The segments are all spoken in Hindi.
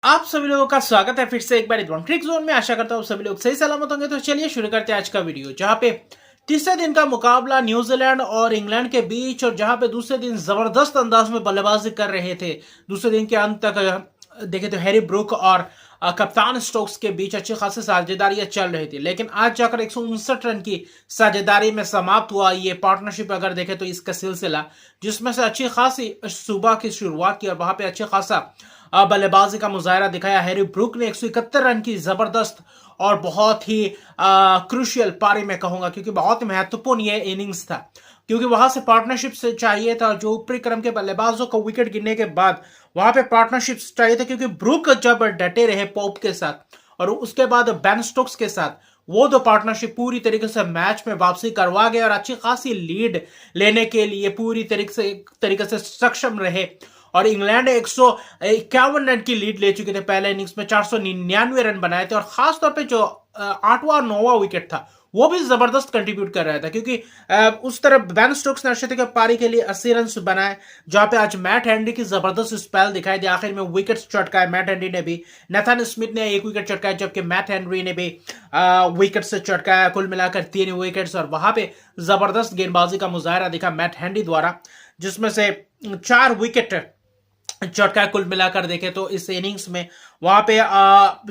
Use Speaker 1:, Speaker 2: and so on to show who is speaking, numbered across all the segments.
Speaker 1: आप सभी लोगों का स्वागत है फिर से एक बार क्रिक जोन में। आशा करता हूँ सभी लोग सही सलामत होंगे। तो चलिए शुरू करते हैं आज का वीडियो, जहां पे तीसरे दिन का मुकाबला न्यूजीलैंड और इंग्लैंड के बीच, और जहां पे दूसरे दिन जबरदस्त अंदाज में बल्लेबाजी कर रहे थे। दूसरे दिन के अंत तक देखे तो हैरी ब्रूक और कप्तान स्टोक्स के बीच अच्छी खासी साझेदारियां चल रही थी, लेकिन आज जाकर 159 रन की साझेदारी में समाप्त हुआ ये पार्टनरशिप। अगर देखें तो इसका सिलसिला, जिसमें से अच्छी खासी सुबह की शुरुआत की और वहां पे अच्छा खासा बल्लेबाजी का मुजाहरा दिखाया। हैरी ब्रूक ने 171 रन की जबरदस्त और बहुत ही क्रूशियल पारी में कहूंगा, क्योंकि बहुत महत्वपूर्ण ये इनिंग्स था, क्योंकि वहां से पार्टनरशिप से चाहिए था। जो ऊपरी क्रम के बल्लेबाजों को विकेट गिरने के बाद वहां पे पार्टनरशिप चाहिए था, क्योंकि ब्रूक जब डटे रहे पोप के साथ और उसके बाद बेन स्टोक्स के साथ, वो दो पार्टनरशिप पूरी तरीके से मैच में वापसी करवा गए और अच्छी खासी लीड लेने के लिए पूरी तरीके से सक्षम रहे। और इंग्लैंड 151 रन की लीड ले चुके थे पहले इनिंग्स में, 499 रन बनाए थे। और खासतौर पे जो आठवां और नौवां विकेट था वो भी जबरदस्त कंट्रीब्यूट कर रहा था, क्योंकि उस तरफ बेन स्टोक्स ने अर्शदीप के पारी के लिए 80 रन बनाए, जहां पे आज मैट हेनरी की जबरदस्त स्पेल दिखाई दी। आखिर में विकेट चटकाए मैट हेनरी ने भी, नेथन स्मिथ ने एक विकेट चटकाया, जबकि मैट हेनरी ने भी विकेट से चटकाया। कुल मिलाकर 3 विकेट्स, और वहां पे जबरदस्त गेंदबाजी का मुजाहरा दिखा मैट हेनरी द्वारा, जिसमें से 4 विकेट चटका कुल मिलाकर देखें तो इस इनिंग्स में। वहां पे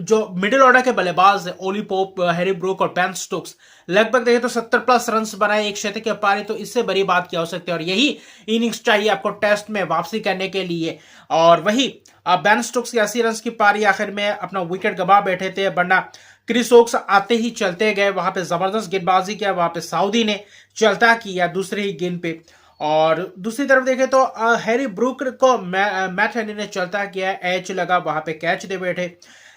Speaker 1: जो मिडिल ऑर्डर के बल्लेबाज है, ओली पोप, हैरी ब्रूक और बेन स्टोक्स, लगभग देखें तो 70+ रन बनाए, एक शतक की पारी। तो इससे बड़ी बात क्या हो सकती है, और यही इनिंग्स चाहिए आपको टेस्ट में वापसी करने के लिए। और वही बेन स्टोक्स की 80 रन की पारी, आखिर में अपना विकेट गवा बैठे थे, वरना क्रिस ओक्स आते ही चलते गए। वहां पे जबरदस्त गेंदबाजी किया, वहां पे सऊदी ने चलता किया दूसरे ही गेंद पे। और दूसरी तरफ देखें तो हैरी ब्रूक को मैट हेनरी ने चलता किया, एच लगा, वहां पे कैच दे बैठे,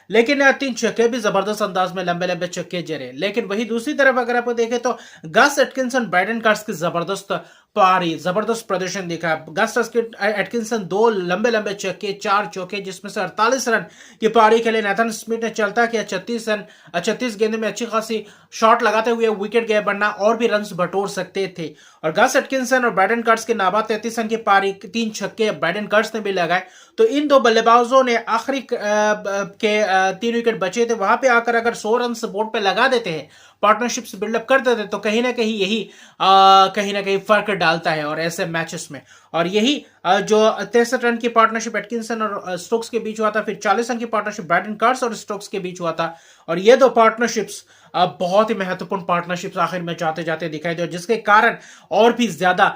Speaker 1: लेकिन 3 छक्के भी जबरदस्त अंदाज में लंबे लंबे छक्के जरे। लेकिन वही दूसरी तरफ अगर आप देखें तो गस एटकिंसन, ब्राइडन कार्स की जबरदस्त पारी, जबरदस्त प्रदर्शन दिखा। गस एटकिंसन 2 लंबे लंबे छक्के, 4 चौके, जिसमें से 48 रन की पारी खेले। नेथन स्मिथ ने चलता किया 36 रन, 36 गेंदों में अच्छी खासी शॉट लगाते हुए विकेट गए, वरना और भी रन बटोर सकते थे। और गस एटकिंसन और ब्राइडन कार्स के नाबाद 33 रन की पारी, 3 छक्के ब्राइडन कार्स ने भी लगाए। तो इन दो बल्लेबाजों ने आखिरी के 3 विकेट बचे थे, वहां पे आकर अगर 100 रन बोर्ड पे लगा देते हैं, पार्टनरशिप बिल्डअप कर देते, तो कहीं ना कहीं यही कहीं ना कहीं फर्क डालता है और ऐसे मैचेस में। और यही जो 63 रन की पार्टनरशिप एटकिंसन और स्टोक्स के बीच हुआ था, फिर 40 रन की पार्टनरशिप ब्राइडन कार्स और स्टोक्स के बीच हुआ था। और ये दो पार्टनरशिप्स बहुत ही महत्वपूर्ण पार्टनरशिप्स आखिर में जाते जाते दिखाई दे, जिसके कारण और भी ज्यादा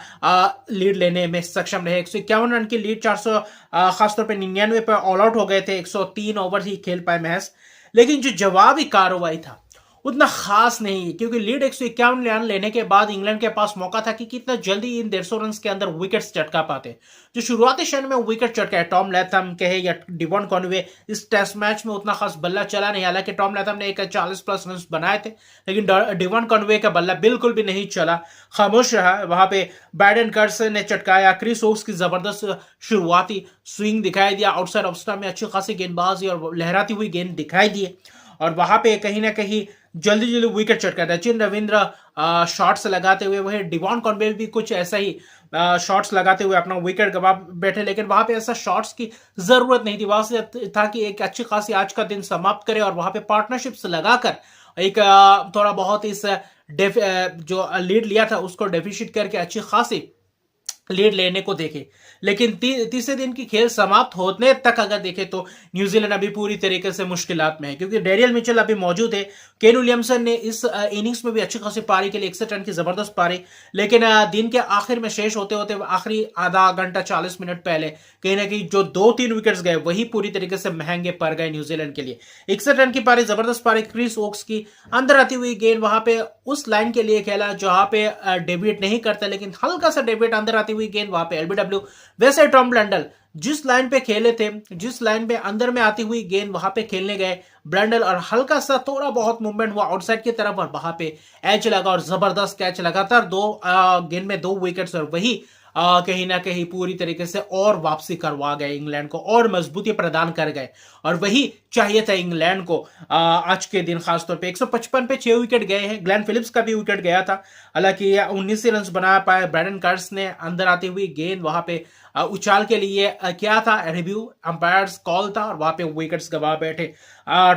Speaker 1: लीड लेने में सक्षम रहे। 151 रन की लीड, 400 खासतौर पर 99 पर ऑल आउट हो गए थे, 103 ओवर ही खेल पाए महज। लेकिन जो जवाबी कार्रवाई था उतना खास नहीं है, क्योंकि लीड 151 रन लेने के बाद इंग्लैंड के पास मौका था कि कितना जल्दी इन 150 रन के अंदर विकेट्स चटका पाते। जो शुरुआती क्षण में विकेट चटकाए, टॉम लैथम कहे या डिवॉन कॉनवे, इस टेस्ट मैच में उतना खास बल्ला चला नहीं। हालांकि टॉम लैथम ने 40+ रन बनाए थे, लेकिन डिवॉन कॉनवे का बल्ला बिल्कुल भी नहीं चला, खामोश रहा। वहां पे ब्राइडन कर्स ने चटकाया, क्रिस ओक्स की जबरदस्त शुरुआती स्विंग दिखाई दिया, आउटसाइड ऑफ स्टंप में अच्छी खासी गेंदबाजी और लहराती हुई गेंद दिखाई दी। और वहां पे कहीं ना कहीं जल्दी जल्दी विकेट चटका था। सचिन रविंद्र शॉट्स लगाते हुए, वही डिवॉन कॉनवेल भी कुछ ऐसा ही शॉट्स लगाते हुए अपना विकेट गवा बैठे, लेकिन वहां पे ऐसा शॉट्स की जरूरत नहीं थी। वहां से था कि एक अच्छी खासी आज का दिन समाप्त करे और वहां पे पार्टनरशिप्स लगाकर एक थोड़ा बहुत इस जो लीड लिया था उसको डेफिशिट करके अच्छी खासी लीड लेने को देखे। लेकिन तीसरे दिन की खेल समाप्त होने तक अगर देखें तो न्यूजीलैंड अभी पूरी तरीके से मुश्किलात में है, क्योंकि डेरियल मिचेल अभी मौजूद है। केन विलियमसन ने इस इनिंग्स में भी अच्छी खासी पारी के लिए 61 रन की जबरदस्त पारी, लेकिन दिन के आखिर में शेष होते होते आखिरी आधा घंटा 40 मिनट पहले कहीं ना कहीं जो 2-3 विकेट्स गए वही पूरी तरीके से महंगे पड़ गए न्यूजीलैंड के लिए। 61 रन की पारी, जबरदस्त पारी, क्रिस ओक्स की अंदर आती हुई गेंद, वहां पे उस लाइन के लिए खेला जहां पे डेविएट नहीं करता, लेकिन हल्का सा डेविएट अंदर आती हुई गेंद, वहां पे एलबीडब्ल्यू। वैसे टॉम ब्लंडल जिस लाइन पे खेले थे, जिस लाइन पे अंदर में आती हुई गेंद वहां पे खेलने गए ब्लंडल, और हल्का सा थोड़ा बहुत मूवमेंट हुआ आउटसाइड की तरफ और वहां पे एच लगा और जबरदस्त कैच, लगातार 2 गेंद में 2 विकेट्स। और वही कहीं ना कहीं पूरी तरीके से और वापसी करवा गए, इंग्लैंड को और मजबूती प्रदान कर गए। और वही चाहिए था इंग्लैंड को आज के दिन, खासतौर पे 155 पे 6 विकेट गए हैं। ग्लेन फिलिप्स का भी विकेट गया था, हालांकि 19 रन बना पाए। ब्रैडन कर्स ने अंदर आती हुई गेंद वहां पे उछाल के लिए क्या था, रिव्यू अंपायर्स कॉल था और वहां पे विकेट्स गवा बैठे।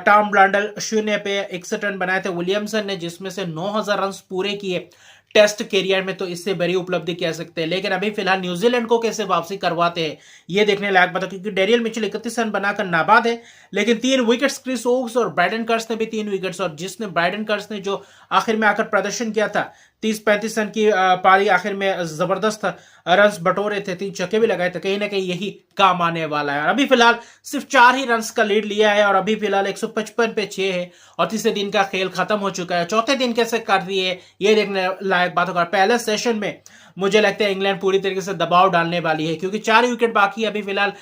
Speaker 1: टॉम ब्रांडल 0 पे 61 रन बनाए थे। विलियमसन ने जिसमें से 9000 रन पूरे किए टेस्ट कैरियर में, तो इससे बड़ी उपलब्धि कह सकते हैं। लेकिन अभी फिलहाल न्यूजीलैंड को कैसे वापसी करवाते हैं ये देखने लायक बात है, क्योंकि डेरियल मिचेल 31 रन बनाकर नाबाद है, लेकिन 3 विकेट्स क्रिस वोक्स और ब्राइडन कर्स ने भी 3 विकेट्स, और जिसने ब्राइडन कर्स ने जो आखिर में आकर प्रदर्शन किया था 30-35 रन की पारी, आखिर में जबरदस्त रन बटोरे थे, 3 छक्के भी लगाए थे, कहीं ना कहीं यही काम आने वाला है। अभी फिलहाल सिर्फ 4 ही रन का लीड लिया है और अभी फिलहाल 155 पे 6 है और तीसरे दिन का खेल खत्म हो चुका है। चौथे दिन कैसे कर रही है ये देखने लायक बात होगा। पहले सेशन में मुझे लगता है इंग्लैंड पूरी तरीके से दबाव डालने वाली है, क्योंकि 4 विकेट बाकी है अभी फिलहाल।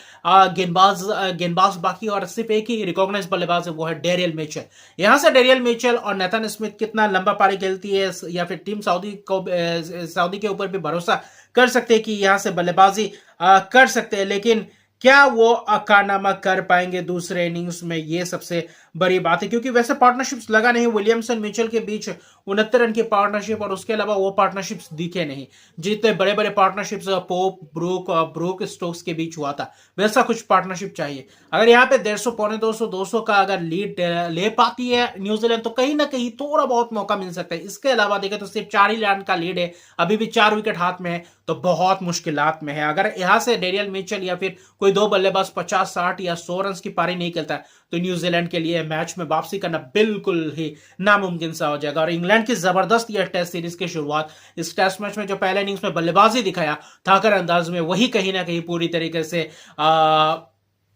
Speaker 1: गेंदबाज बाकी और सिर्फ एक ही रिकॉग्नाइज बल्लेबाज है, वो है डेरियल मिचेल। यहां से डेरियल मिचेल और नेथन स्मिथ कितना लंबा पारी खेलती है, या फिर टीम सऊदी के ऊपर भी भरोसा कर सकते हैं कि यहां से बल्लेबाजी कर सकते हैं, लेकिन क्या वो कारनामा कर पाएंगे दूसरे इनिंग्स में, ये सबसे बड़ी बात है। क्योंकि वैसे पार्टनरशिप्स लगा नहीं विलियमसन मिचेल के बीच 69 रन की पार्टनरशिप, और उसके अलावा वो पार्टनरशिप्स दिखे नहीं जितने बड़े बड़े पार्टनरशिप्स पोप ब्रूक स्टोक्स के बीच हुआ था, वैसा कुछ पार्टनरशिप चाहिए। अगर यहाँ पे 150 पौने 200 का अगर लीड ले पाती है न्यूजीलैंड, तो कहीं ना कहीं थोड़ा बहुत मौका मिल सकता है। इसके अलावा देखें तो सिर्फ 4 ही रन का लीड है, अभी भी 4 विकेट हाथ में है, तो बहुत मुश्किलात में है। अगर यहां से डेरियल मिचेल या फिर कोई 2 बल्लेबाज 50, 60 या 100 रन की पारी नहीं खेलता, तो न्यूजीलैंड के लिए मैच में वापसी करना बिल्कुल ही नामुमकिन सा हो जाएगा। और इंग्लैंड की जबरदस्त यह टेस्ट सीरीज की शुरुआत, इस टेस्ट मैच में जो पहले इनिंग्स में बल्लेबाजी दिखाया थाकर अंदाज में, वही कहीं ना कहीं पूरी तरीके से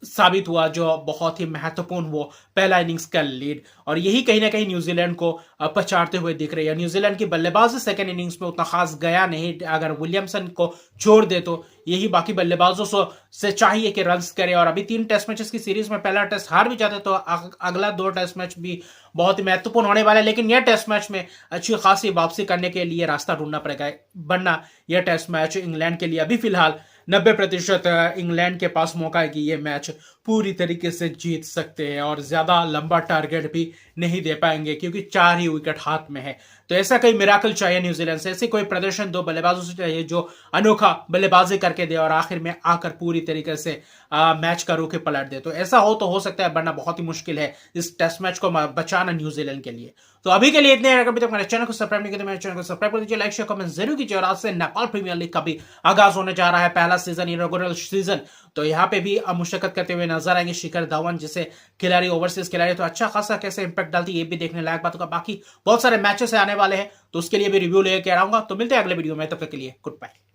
Speaker 1: साबित हुआ, जो बहुत ही महत्वपूर्ण वो पहला इनिंग्स का लीड, और यही कहीं ना कहीं न्यूजीलैंड को पछाड़ते हुए दिख रही है। न्यूजीलैंड की बल्लेबाजी सेकंड इनिंग्स में उतना खास गया नहीं, अगर विलियमसन को छोड़ दे तो यही बाकी बल्लेबाजों से चाहिए कि रन्स करे। और अभी 3 टेस्ट मैचेस की सीरीज में पहला टेस्ट हार भी जाते तो अगला 2 टेस्ट मैच भी बहुत ही महत्वपूर्ण होने वाला है, लेकिन यह टेस्ट मैच में अच्छी खासी वापसी करने के लिए रास्ता ढूंढना पड़ेगा, वरना यह टेस्ट मैच इंग्लैंड के लिए अभी फिलहाल 90% इंग्लैंड के पास मौका है कि ये मैच पूरी तरीके से जीत सकते हैं, और ज्यादा लंबा टारगेट भी नहीं दे पाएंगे क्योंकि 4 ही विकेट हाथ में है। तो ऐसा कोई मिराकल चाहिए न्यूजीलैंड से, ऐसे कोई प्रदर्शन 2 बल्लेबाजों से चाहिए जो अनोखा बल्लेबाजी करके दे और आखिर में आकर पूरी तरीके से मैच का रुख पलट दे। तो ऐसा हो तो हो सकता है, वरना बहुत ही मुश्किल है इस टेस्ट मैच को बचाना न्यूजीलैंड के लिए। तो अभी के लिए इतने। अगर तक मेरे चैनल को सब्सक्राइब नहीं किया तो मेरे चैनल को सब्सक्राइब कर दीजिए, लाइक शेयर कमेंट जरूर कीजिए। और आज से नेपाल प्रीमियर लीग का भी आगाज होने जा रहा है, पहला सीजन, इनॉग्रेल सीजन, तो यहाँ पे भी मुशक्कत करते हुए नजर आएंगे शिखर धवन जैसे खिलाड़ी, ओवरसीज खिलाड़ी, तो अच्छा खासा कैसे इंपैक्ट डालती है ये भी देखने लायक बात होगा। बाकी बहुत सारे मैचेस आने वाले हैं, तो उसके लिए भी रिव्यू लेकर आऊंगा। तो मिलते हैं अगले वीडियो में, तब तक के लिए गुड बाय।